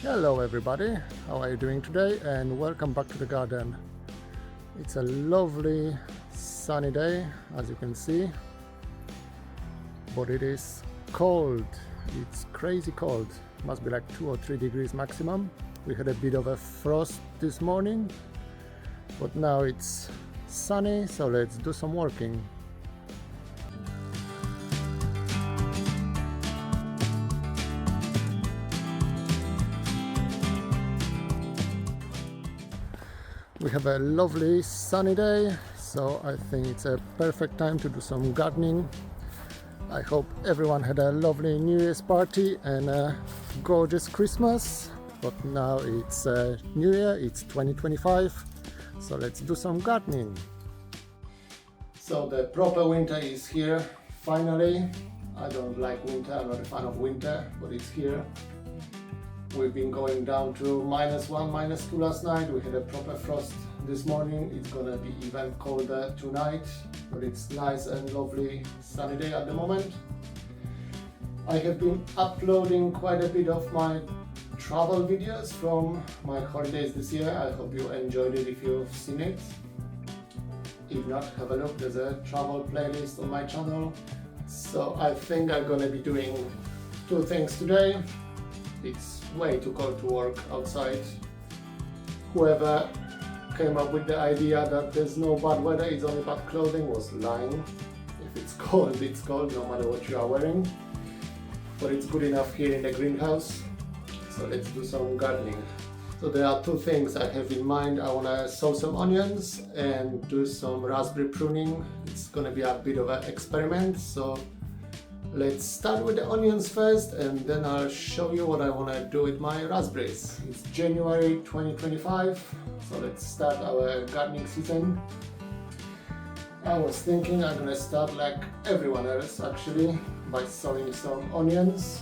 Hello everybody, how are you doing today, and welcome back to the garden. It's a lovely sunny day, as you can see, but it is cold. It's crazy cold, must be like 2 or 3 degrees maximum. We had a bit of a frost this morning, but now it's sunny, so let's do some working. We have a lovely sunny day, so I think it's a perfect time to do some gardening. I hope everyone had a lovely New Year's party and a gorgeous Christmas. But now it's New Year, it's 2025, so let's do some gardening. So the proper winter is here, finally. I don't like winter, I'm not a fan of winter, but it's here. We've been going down to -1, -2 last night. We had a proper frost this morning. It's gonna be even colder tonight, but it's nice and lovely sunny day at the moment. I have been uploading quite a bit of my travel videos from my holidays this year. I hope you enjoyed it if you've seen it. If not, have a look. There's a travel playlist on my channel. So I think I'm gonna be doing 2 things today. It's way too cold to work outside. Whoever came up with the idea that there's no bad weather, it's only bad clothing, was lying. If it's cold, it's cold, no matter what you are wearing. But it's good enough here in the greenhouse. So let's do some gardening. So there are 2 things I have in mind. I want to sow some onions and do some raspberry pruning. It's going to be a bit of an experiment. So let's start with the onions first, and then I'll show you what I want to do with my raspberries. It's January 2025, so let's start our gardening season. I was thinking I'm gonna start like everyone else actually, by sowing some onions.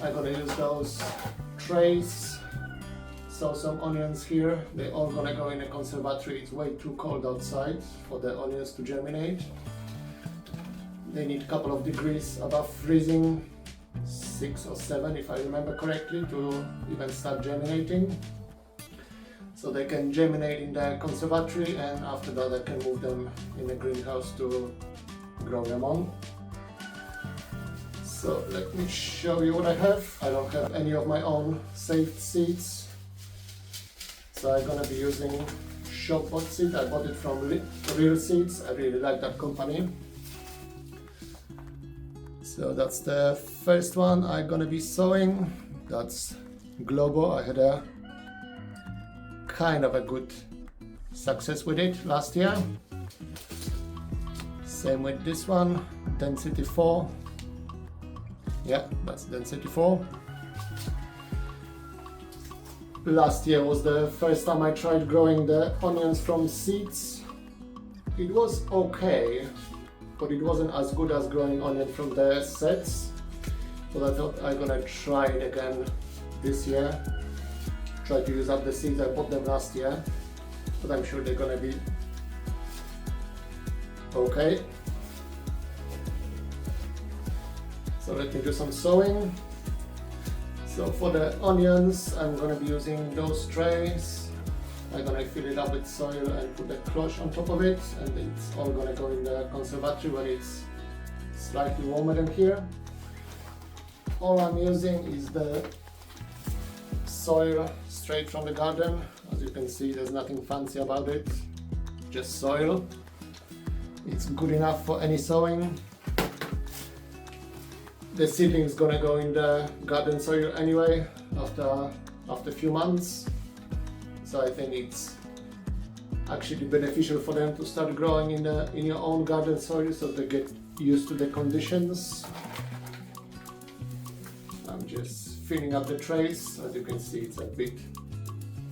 I'm gonna use those trays, sow some onions here. They're all gonna go in a conservatory. It's way too cold outside for the onions to germinate. They need a couple of degrees above freezing, 6 or 7 if I remember correctly, to even start germinating. So they can germinate in the conservatory, and after that I can move them in the greenhouse to grow them on. So let me show you what I have. I don't have any of my own saved seeds, so I'm gonna be using shop bought seed. I bought it from Real Seeds. I really like that company. So that's the first one I'm gonna be sowing. That's Globo. I had a kind of a good success with it last year. Same with this one, Density 4. Yeah, that's Density 4. Last year was the first time I tried growing the onions from seeds. It was okay, but it wasn't as good as growing onion from the sets. So I thought I'm gonna try it again this year. Try to use up the seeds. I bought them last year, but I'm sure they're gonna be okay. So let me do some sowing. So for the onions, I'm gonna be using those trays. I'm gonna fill it up with soil and put a cloche on top of it, and it's all gonna go in the conservatory when it's slightly warmer than here. All I'm using is the soil straight from the garden. As you can see, there's nothing fancy about it, just soil. It's good enough for any sowing. The seedling is gonna go in the garden soil anyway after a few months. So I think it's actually beneficial for them to start growing in your own garden soil, so they get used to the conditions. I'm just filling up the trays. As you can see, it's a big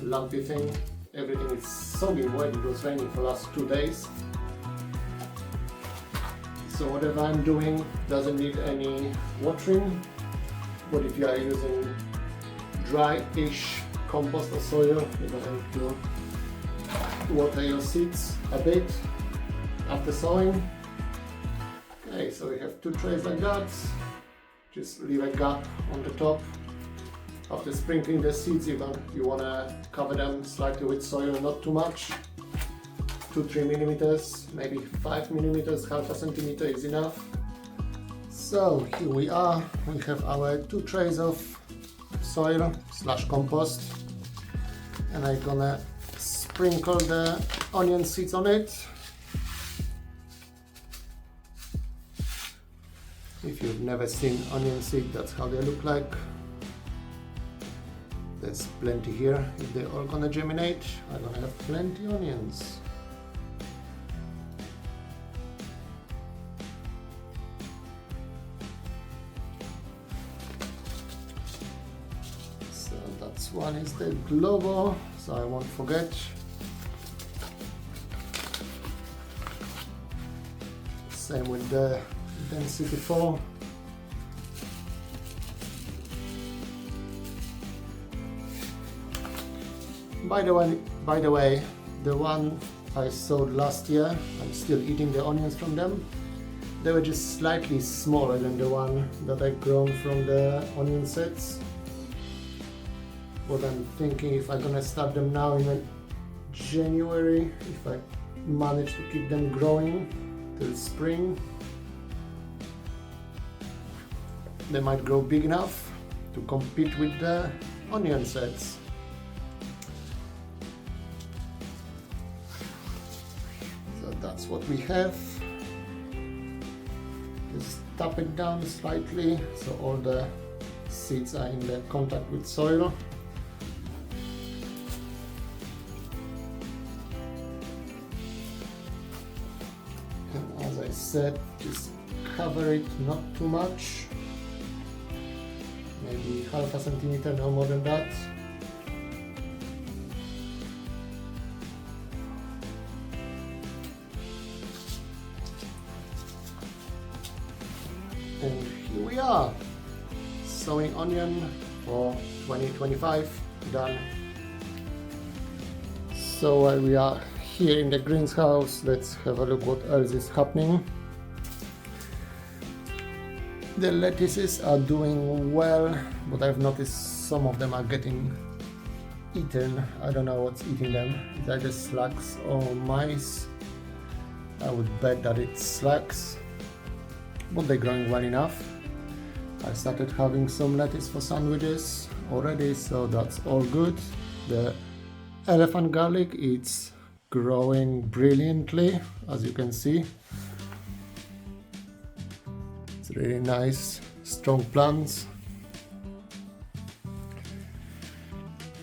lumpy thing. Everything is soaking wet. It was raining for the last 2 days. So whatever I'm doing doesn't need any watering, but if you are using dry-ish compost or soil, you're going to have to water your seeds a bit after sowing. Okay, so we have 2 trays like that. Just leave a gap on the top After sprinkling the seeds, you want to cover them slightly with soil, not too much. 2-3 millimeters, maybe 5 millimeters, half a centimeter is enough. So here we are. We have our 2 trays of soil / compost, and I'm gonna sprinkle the onion seeds on it. If you've never seen onion seed, that's how they look like. There's plenty here. If they're all gonna germinate, I'm gonna have plenty onions. So that's one is the Globo, so I won't forget. Same with the Density 4. By the way, the one I sowed last year, I'm still eating the onions from them. They were just slightly smaller than the one that I've grown from the onion sets. But I'm thinking if I'm gonna start them now in January, if I manage to keep them growing till spring, they might grow big enough to compete with the onion sets. So that's what we have. Just tap it down slightly so all the seeds are in the contact with soil. And as I said, just cover it not too much. Maybe half a centimeter, no more than that. And here we are, sowing onion for 2025, done. So while we are here in the greenhouse, let's have a look what else is happening. The lettuces are doing well, but I've noticed some of them are getting eaten. I don't know what's eating them. Is that just slugs or mice? I would bet that it's slugs, but they're growing well enough. I started having some lettuce for sandwiches already, so that's all good. The elephant garlic, it's growing brilliantly, as you can see. It's really nice, strong plants.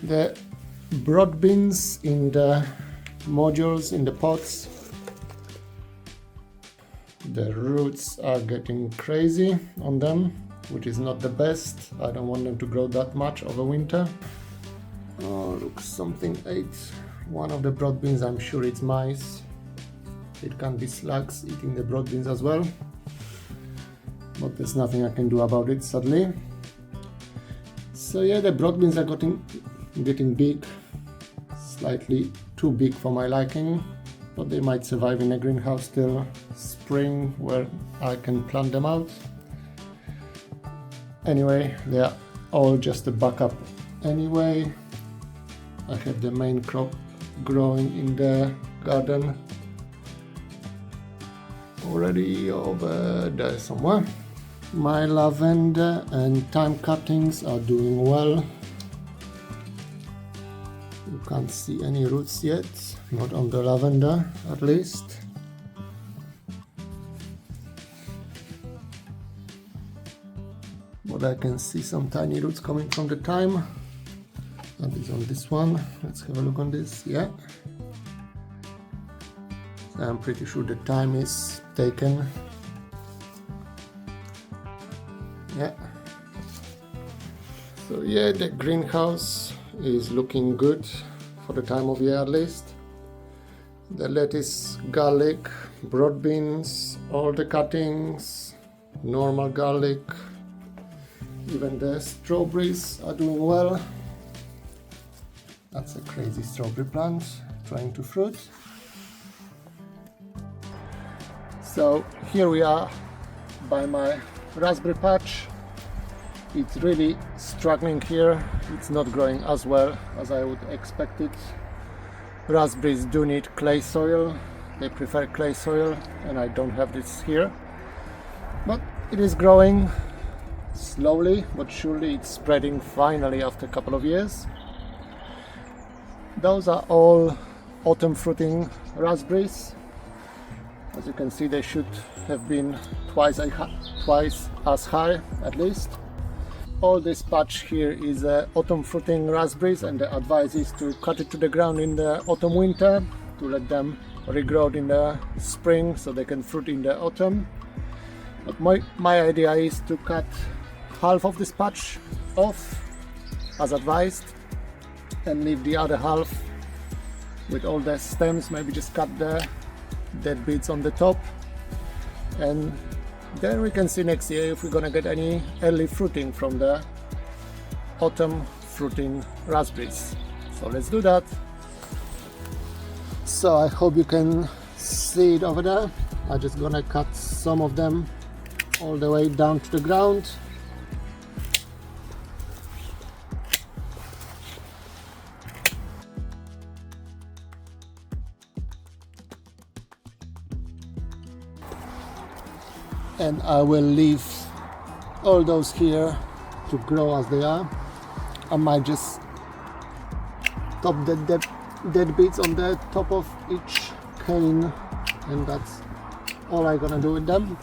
The broad beans in the modules, in the pots, the roots are getting crazy on them, which is not the best. I don't want them to grow that much over winter. Oh, look, something ate one of the broad beans. I'm sure it's mice. It can be slugs eating the broad beans as well, but there's nothing I can do about it, sadly. So yeah, the broad beans are getting big, slightly too big for my liking, but they might survive in a greenhouse till spring, where I can plant them out. Anyway, they are all just a backup anyway. I have the main crop growing in the garden already over there somewhere. My lavender and thyme cuttings are doing well. You can't see any roots yet, not on the lavender at least. But I can see some tiny roots coming from the thyme. That is on this one. Let's have a look on this. Yeah. I'm pretty sure the thyme is taken. Yeah. So yeah, the greenhouse is looking good for the time of year at least. The lettuce, garlic, broad beans, all the cuttings, normal garlic, even the strawberries are doing well. That's a crazy strawberry plant trying to fruit. So here we are by my raspberry patch. it's really struggling here. It's not growing as well as I would expect it. Raspberries do need clay soil. They prefer clay soil, and I don't have this here. But it is growing slowly but surely. It's spreading finally after a couple of years. Those are all autumn fruiting raspberries. As you can see, they should have been twice as high at least. All this patch here is autumn fruiting raspberries, and the advice is to cut it to the ground in the autumn winter to let them regrow in the spring so they can fruit in the autumn. But my idea is to cut half of this patch off as advised and leave the other half with all the stems. Maybe just cut the dead bits on the top, and then we can see next year if we're gonna get any early fruiting from the autumn fruiting raspberries. So let's do that. So I hope you can see it over there. I'm just gonna cut some of them all the way down to the ground. And I will leave all those here to grow as they are. I might just top the dead bits on the top of each cane, and that's all I'm gonna do with them.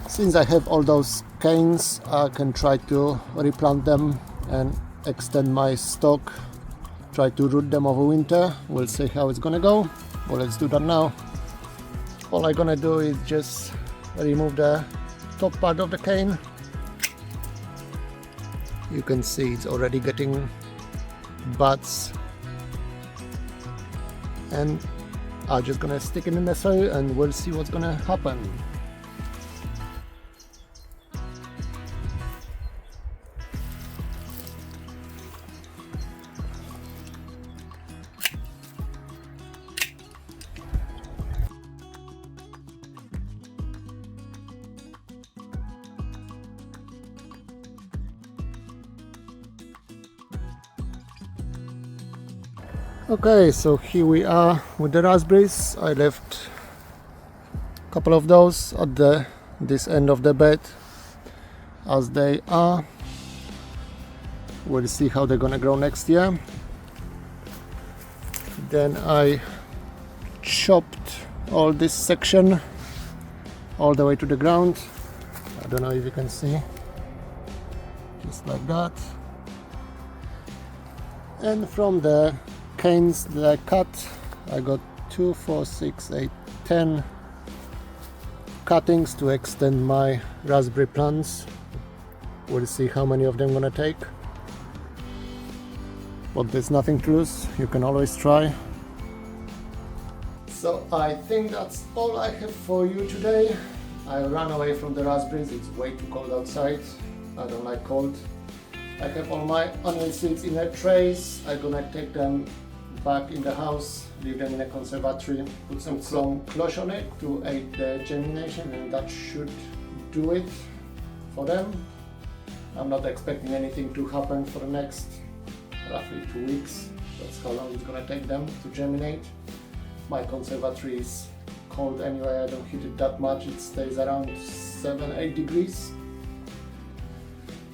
Since I have all those canes, I can try to replant them and extend my stock, try to root them over winter. We'll see how it's gonna go. Well, let's do that now. All I'm gonna do is just remove the top part of the cane. You can see it's already getting buds, and I'm just gonna stick it in the soil and we'll see what's gonna happen. Okay, so here we are with the raspberries. I left a couple of those at this end of the bed as they are. We'll see how they're gonna grow next year. Then I chopped all this section all the way to the ground. I don't know if you can see, just like that. And from the canes that I cut, I got 2, 4, 6, 8, 10 cuttings to extend my raspberry plants. We'll see how many of them I'm gonna take, but there's nothing to lose. You can always try. So I think that's all I have for you today. I ran away from the raspberries. It's way too cold outside. I don't like cold. I have all my onion seeds in a trays. I'm gonna take them back in the house, leave them in a conservatory, put some cloche on it to aid the germination, and that should do it for them. I'm not expecting anything to happen for the next roughly 2 weeks. That's how long it's gonna take them to germinate. My conservatory is cold anyway. I don't heat it that much. It stays around 7-8 degrees.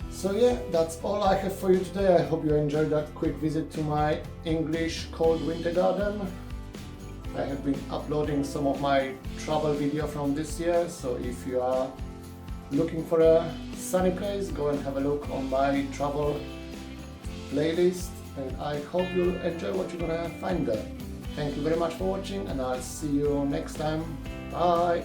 So yeah, that's all I have for you today. I hope you enjoyed that quick visit to my English cold winter garden. I have been uploading some of my travel video from this year, so if you are looking for a sunny place, go and have a look on my travel playlist, and I hope you'll enjoy what you're gonna find there. Thank you very much for watching, and I'll see you next time. Bye!